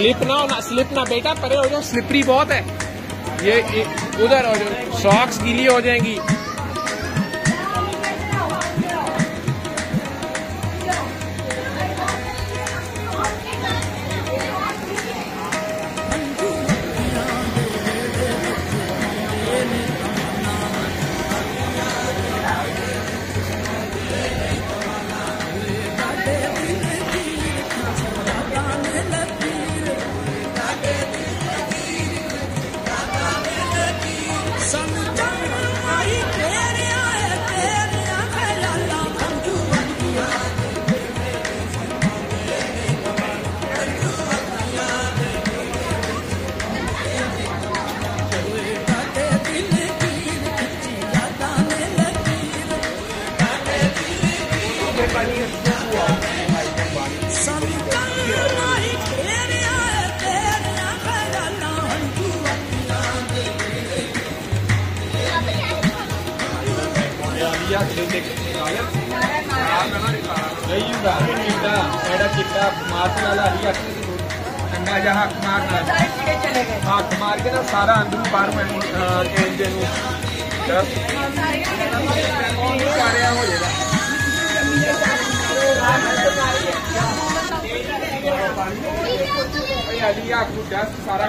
Slip ना बेटा, परे हो जाओ, स्लिपरी बहुत है ये। उधर हो जाओ, सॉक्स गीली हो जाएंगी। हाथ मार के ना सारा अंदर बाहर हो जाएगा सारा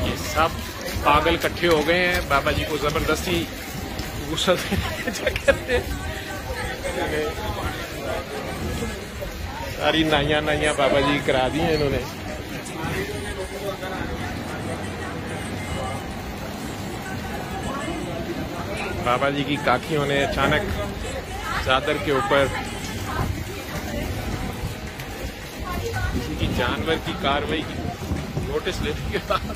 ये सब पागल इकट्ठे हो गए हैं, बाबा जी को जबरदस्ती गुस्सा सारी नाइया बाबा जी करा दी हैं इन्होंने। बाबा जी की काकियों ने अचानक चादर के ऊपर किसी की जानवर की कार्रवाई की नोटिस लेने के बाद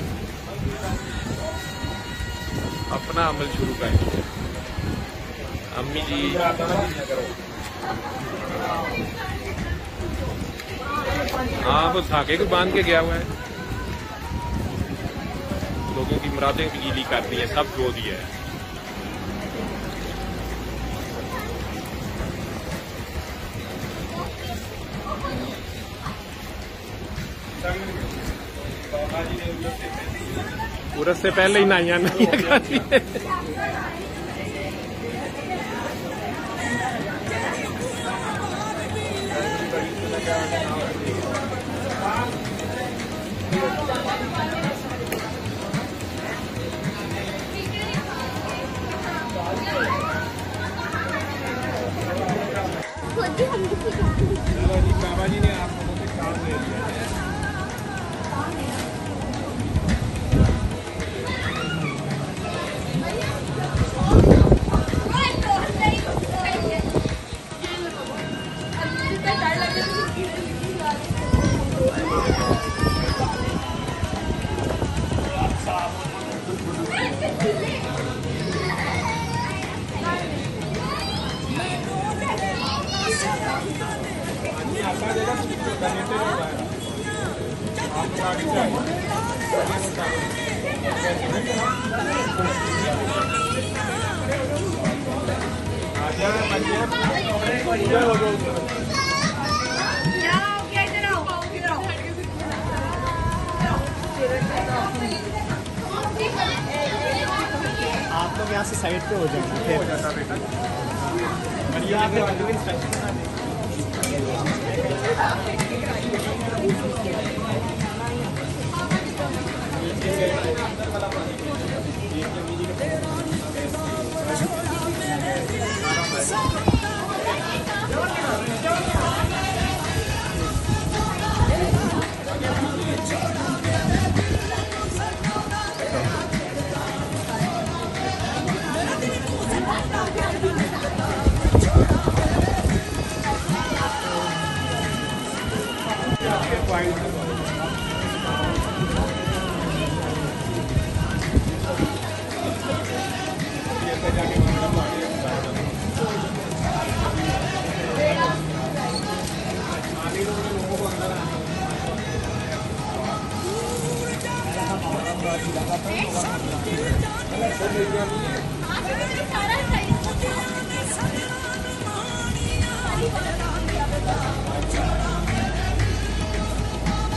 अपना अमल शुरू कर दिया। अम्मी जी हाँ वो धागे को बांध के गया हुआ है, लोगों की मुरादें भी गीली कर दी है, सब धो दिया है। उरस से पहले ही नाइया खाती है। बाबा जी ने आप लोगों से कार्ड ले लिया है। आप लोग यहाँ से साइड पे हो जाएंगे।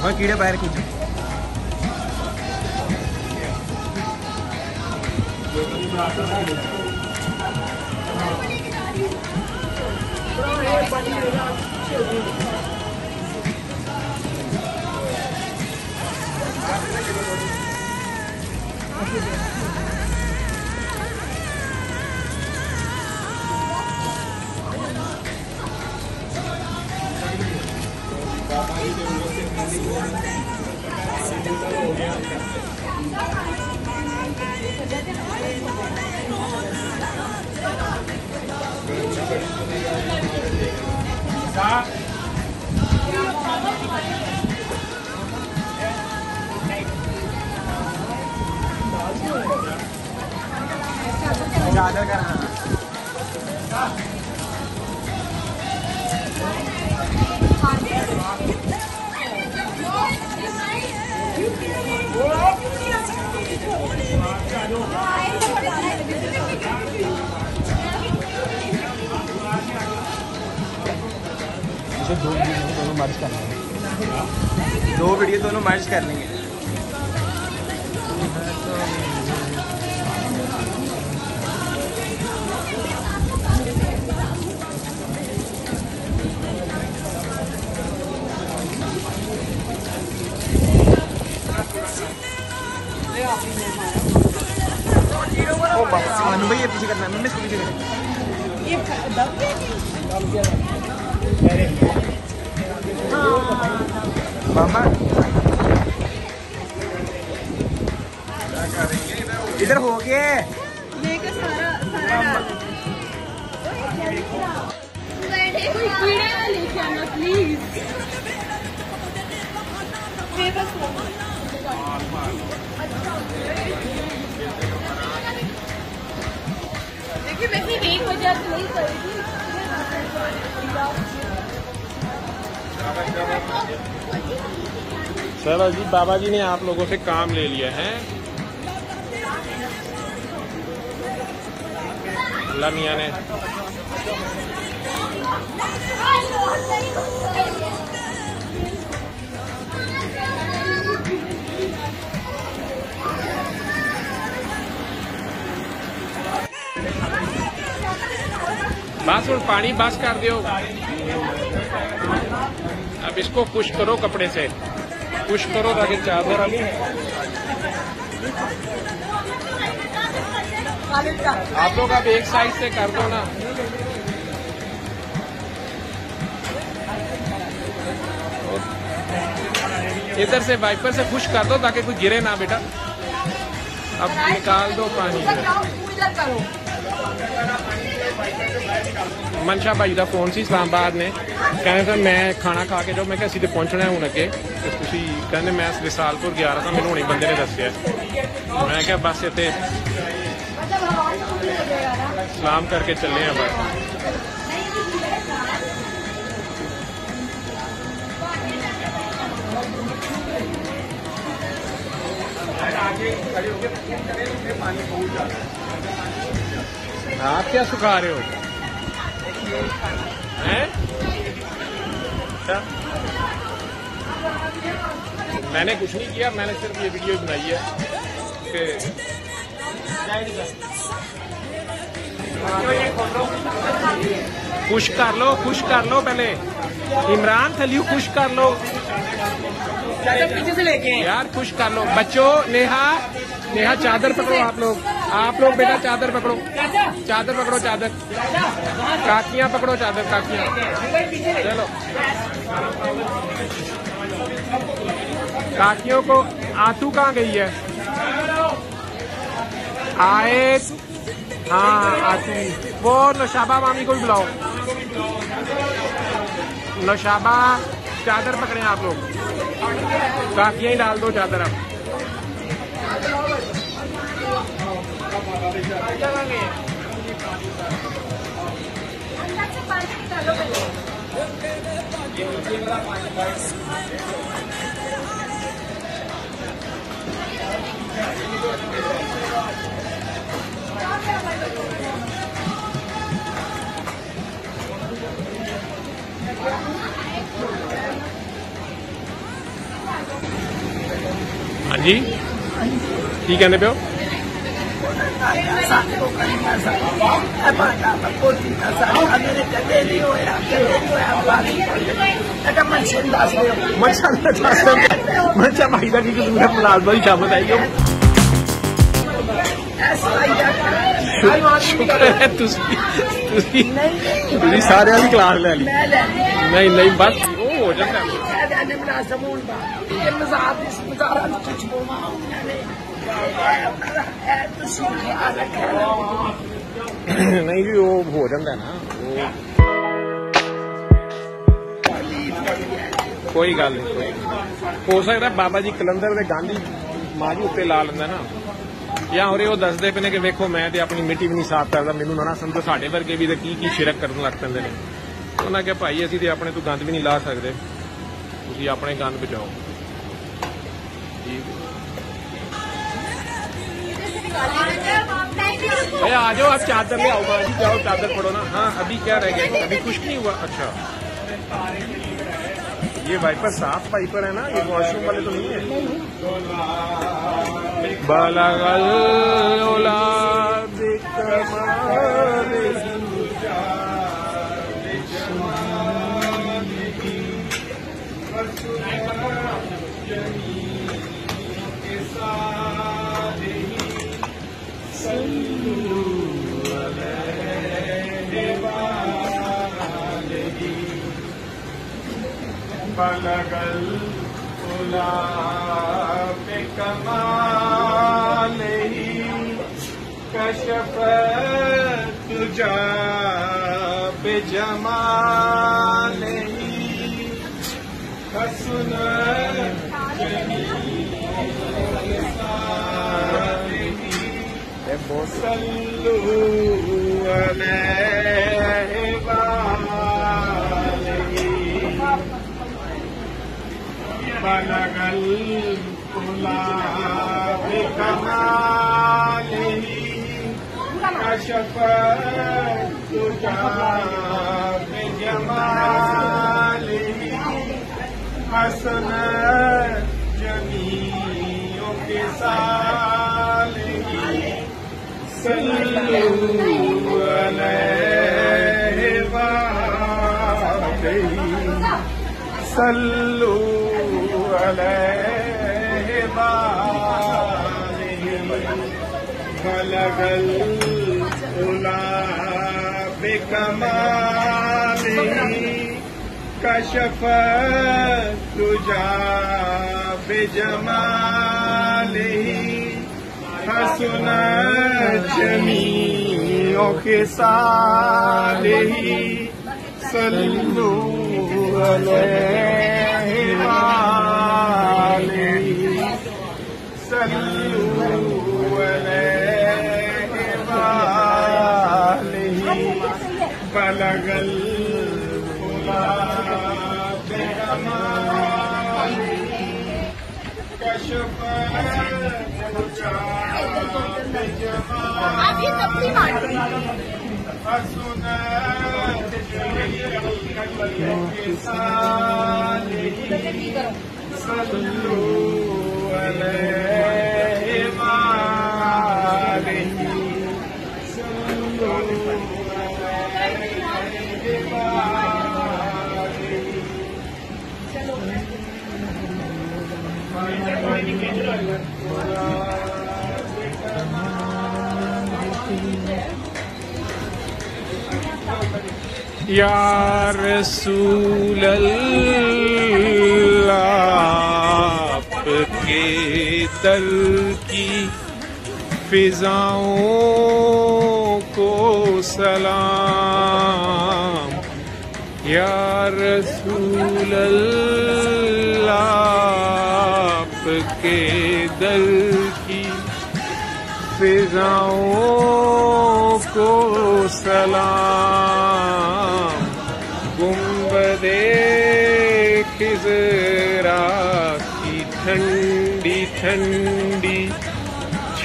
और कीड़े बाहर खींचो। चादर कराना दो वीडियो दोनों मर्ज कर लेंगे। दो वीडियो दोनों मर्ज कर लेंगे। भाई ये पीछे करना है, मम्मी इसको पीछे करें। मामा इधर हो गए लेके सारा कोई कीड़े ना लेके आना प्लीज। देखिए मैं एक वजह से नहीं करेगी। चलो जी, बाबा जी ने आप लोगों से काम ले लिया है। अल्लाह मियां ने बस और पानी बस कर दियो। अब इसको पुश करो कपड़े से, पुश करो ताकि चादर अभी आप लोग अब एक साइड से कर दो ना। इधर से वाइपर से पुश कर दो ताकि कोई गिरे ना बेटा। अब निकाल दो पानी। मनशा भाई का फोन सी इस्लामाबाद ने कहने मैं खाना खा के जो मैं क्या सीधे पहुंचना है हूं अगे कहने मैं विसालपुर गया रहा था, मैंने हुणे बंदे ने दसिया। मैं क्या बस इतने सलाम करके चले हैं बस। आप क्या सुखा रहे हो हैं? मैंने कुछ नहीं किया, मैंने सिर्फ ये वीडियो बनाई है कि खुश कर लो, खुश कर लो। पहले इमरान थलियू खुश कर लो पीछे से लेके यार, खुश कर लो बच्चों। नेहा नेहा चादर पकड़ो आप लोग बेटा चादर पकड़ो, चादर पकड़ो, चादर काकियां पकड़ो, चादर काकियां। चलो काकियों को आतू कहाँ गई है? आए हाँ आतू, वो नौशाबा मामी को भी बुलाओ। नौशाबा चादर पकड़े आप लोग, काकियां ही डाल दो चादर। अब हाँ जी की कहने पे हो? मर्चा भाई का की मुलाजमा ही शामिल आई हो। शुक्र है तुझी सारे वाली क्लास ले ली। नहीं नहीं बस वो हो जाता है। नहीं जी वो हो जाता है ना वो कोई गल नहीं। हो सकता बाबा जी कलंदर दे गांधी मां जी उत्ते ला लेंदा ना या हो रहे वो दसदे पे ने कि वेखो मैं ते अपनी मिट्टी भी नहीं साफ करता मैनू ना समझो साडे वर्गे भी की शिरक करन लग पैंदे ने। उन्हें कहा भाई असीं ते अपने तो गंद भी नहीं ला सकते तुसीं अपने गंद बचाओ। भैया आ जाओ आप चादर ले आओ जी जाओ चादर पढ़ो ना। हाँ अभी क्या रह गया अभी कुछ नहीं हुआ। अच्छा ये वाइपर साफ वाइपर है ना ये वॉशरूम वाले तो नहीं है। बलगल उला पे कमाले कशफ तुझा बेजमाले हसन सल्लू अलैहि बलगल उला बिकमालिही कशफ तुझा बिजमालिही हसन जमीओ के सालिही सल्लल्लाहु अलैहि वालैहि सल्लु अलैहि वालिहि बलगल उला बिकमालिही कशफ तुझा बिजमालिही हसन जमीओ के सालिही सल्लु अलैहि वालिहि सल्लु अलैहि वालिहि बलगल उला बिकमालिही कशफ तुझा बिजमालिही हसन सल्लु अलैहि वालिहि सल्लु अलैहि वालिहि या रसूल अल्लाह आपके दर की फिजाओं को सलाम। या रसूल अल्लाह आपके दर की फिजाओं को सलाम। गुंबदे खिज़रा की ठंडी ठंडी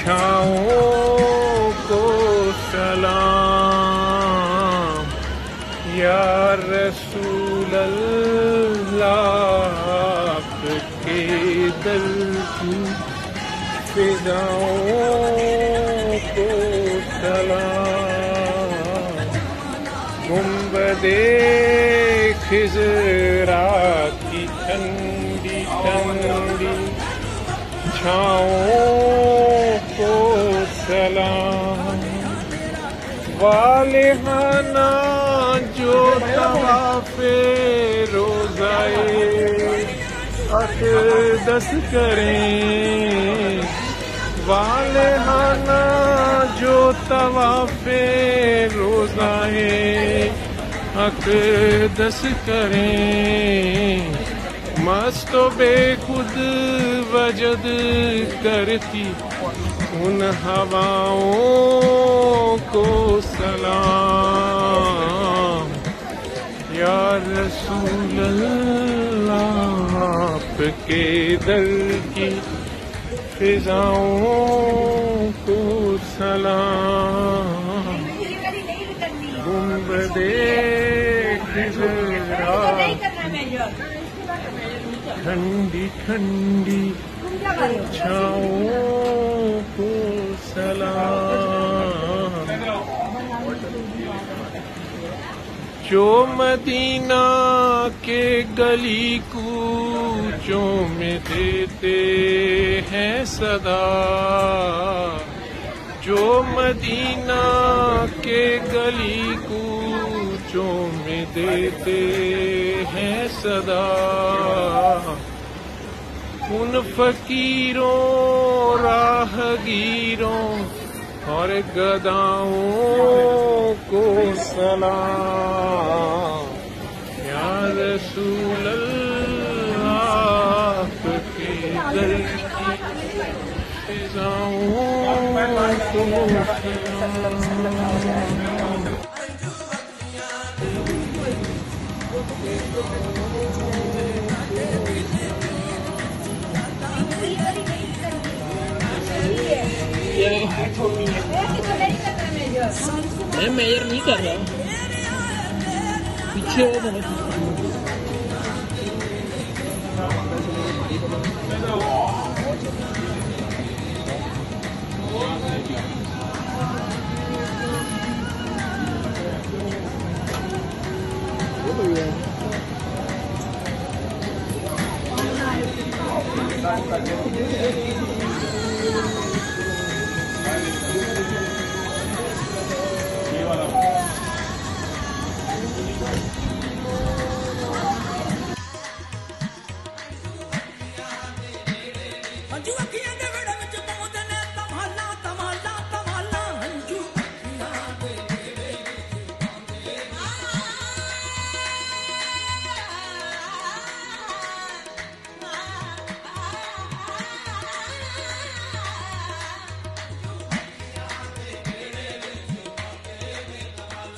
छाओं को सलाम या रसूल अल्लाह आपके दर की फिजाओं को सलाम। गुंबदे खिज़रा की ठंडी ठंडी छाओं को सलाम। वालिहाना जो तवाफ़े रोज़ाए अक़दस करें, वालिहाना जो तवाफ़े रोज़ाए अक़दस करें। मस्त बेखुद वजद करती उन हवाओं को सलाम या रसूल अल्लाह आपके दर की फिजाओं को सलाम। गुंबदे खिज़रा ठंडी ठंडी छाओं को सलाम। जो मदीना के गली कूचों में देते हैं सदा, जो मदीना के गली कूचों में देते हैं सदा, उन फकीरों राहगीरों और गदाओं को सलाम या रसूल अल्लाह आपके दर की फिजाओं को सलाम। मैं मेयर नहीं कर रहा, पीछे हो बहुत।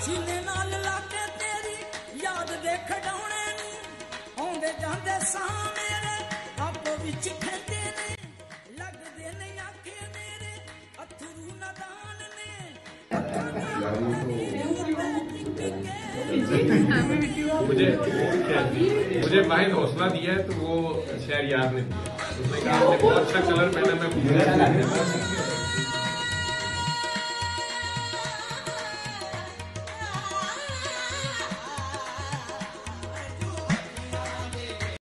सीने नाल लाके तेरी याद दे खड़ाउणे नूं आउंदे जांदे साह मेरे आपो विच खंदे ने लगदे ने आखे मेरे अथरू नदान ने मुझे भाई ने हौसला दिया है तो वो शायद याद नहीं। उसने कहा बहुत अच्छा कलर पहना मैं